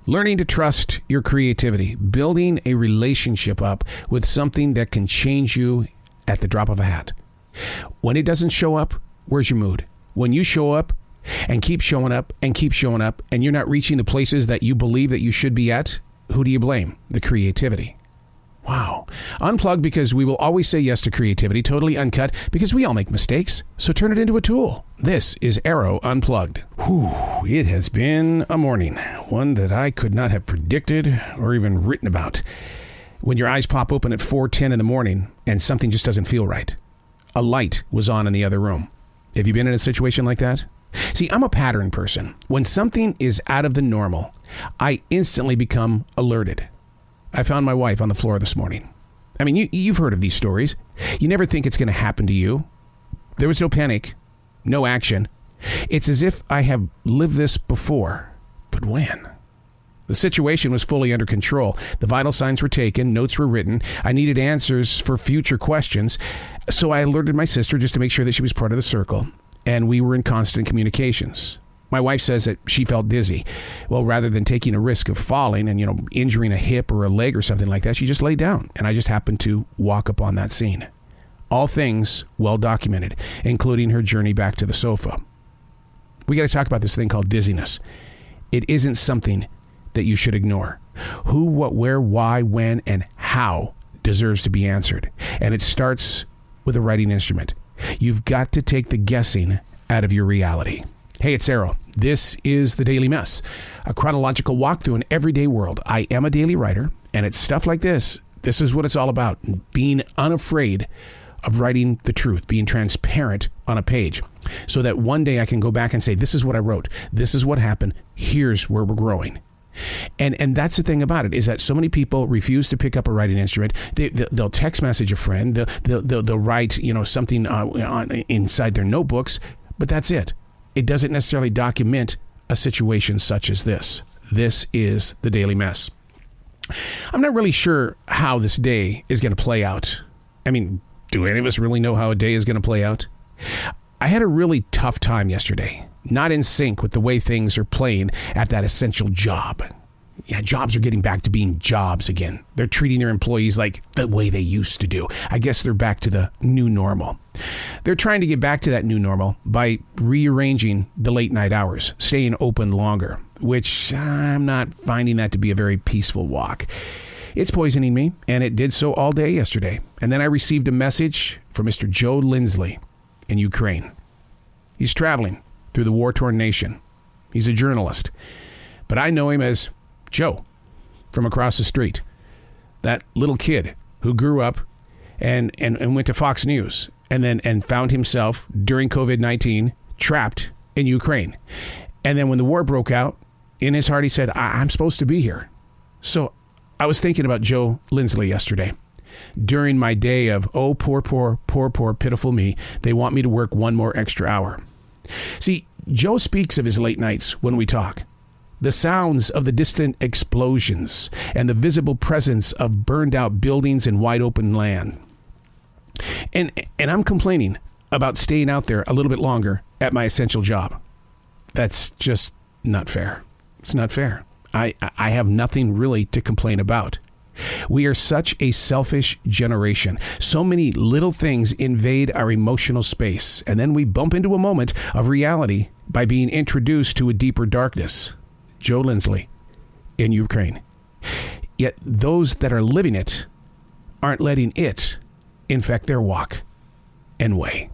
Learning to trust your creativity, building a relationship up with something that can change you at the drop of a hat. When it doesn't show up, where's your mood? When you show up and keep showing up and keep showing up and you're not reaching the places that you believe that you should be at, who do you blame? The creativity. Wow. Unplugged, because we will always say yes to creativity, totally uncut, because we all make mistakes. So turn it into a tool. This is Arroe Unplugged. Whew, it has been a morning, one that I could not have predicted or even written about. When your eyes pop open at 4:10 in the morning and something just doesn't feel right. A light was on in the other room. Have you been in a situation like that? See, I'm a pattern person. When something is out of the normal, I instantly become alerted. I found my wife on the floor this morning. I mean, you've heard of these stories. You never think it's going to happen to you. There was no panic, no action. It's as if I have lived this before. But when? The situation was fully under control. The vital signs were taken, notes were written. I needed answers for future questions. So I alerted my sister just to make sure that she was part of the circle. And we were in constant communications. My wife says that she felt dizzy. Well, rather than taking a risk of falling and, injuring a hip or a leg or something like that, she just laid down. And I just happened to walk up on that scene. All things well documented, including her journey back to the sofa. We got to talk about this thing called dizziness. It isn't something that you should ignore. Who, what, where, why, when, and how deserves to be answered. And it starts with a writing instrument. You've got to take the guessing out of your reality. Hey, it's Arroe. This is The Daily Mess, a chronological walk through an everyday world. I am a daily writer, and it's stuff like this. This is what it's all about. Being unafraid of writing the truth, being transparent on a page, so that one day I can go back and say, this is what I wrote. This is what happened. Here's where we're growing. And that's the thing about it, is that so many people refuse to pick up a writing instrument. They'll text message a friend. They'll write something inside their notebooks, but that's it. It doesn't necessarily document a situation such as this. This is The Daily Mess. I'm not really sure how this day is going to play out. I mean, do any of us really know how a day is going to play out? I had a really tough time yesterday, not in sync with the way things are playing at that essential job. Yeah, jobs are getting back to being jobs again. They're treating their employees like the way they used to do. I guess they're back to the new normal. They're trying to get back to that new normal by rearranging the late night hours, staying open longer, which I'm not finding that to be a very peaceful walk. It's poisoning me, and it did so all day yesterday. And then I received a message from Mr. Joe Lindsley in Ukraine. He's traveling through the war-torn nation. He's a journalist, but I know him as Joe from across the street, that little kid who grew up and went to Fox News and found himself during COVID-19 trapped in Ukraine. And then when the war broke out, in his heart he said, I'm supposed to be here. So I was thinking about Joe Lindsley yesterday. During my day of, oh, poor, pitiful me, they want me to work one more extra hour. See, Joe speaks of his late nights when we talk. The sounds of the distant explosions and the visible presence of burned out buildings and wide open land. And I'm complaining about staying out there a little bit longer at my essential job. That's just not fair. It's not fair. I have nothing really to complain about. We are such a selfish generation. So many little things invade our emotional space, and then we bump into a moment of reality by being introduced to a deeper darkness. Joe Lindsley in Ukraine. Yet those that are living it aren't letting it infect their walk and way.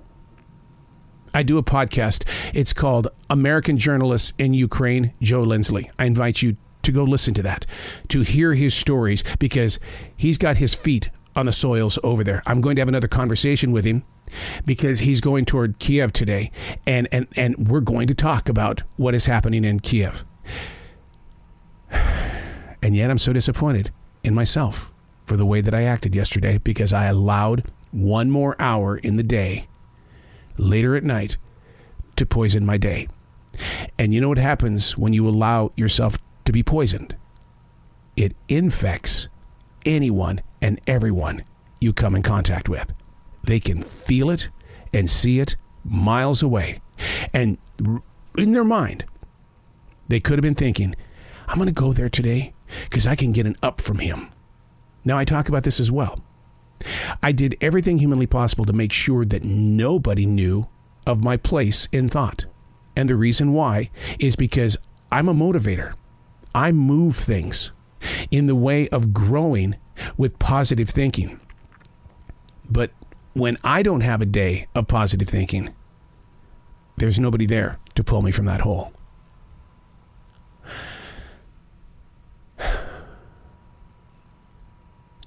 I do a podcast. It's called American Journalists in Ukraine, Joe Lindsley. I invite you to go listen to that, to hear his stories, because he's got his feet on the soils over there. I'm going to have another conversation with him because he's going toward Kiev today, and we're going to talk about what is happening in Kiev. And yet I'm so disappointed in myself for the way that I acted yesterday, because I allowed one more hour in the day, later at night, to poison my day. And you know what happens when you allow yourself to be poisoned? It infects anyone and everyone you come in contact with. They can feel it and see it miles away. And in their mind, they could have been thinking, I'm going to go there today because I can get an up from him. Now, I talk about this as well. I did everything humanly possible to make sure that nobody knew of my place in thought. And the reason why is because I'm a motivator. I move things in the way of growing with positive thinking. But when I don't have a day of positive thinking, there's nobody there to pull me from that hole.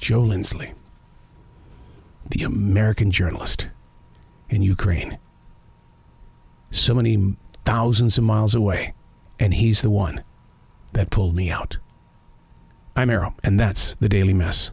Joe Lindsley, the American journalist in Ukraine, so many thousands of miles away, and he's the one that pulled me out. I'm Arroe, and that's the Daily Mess.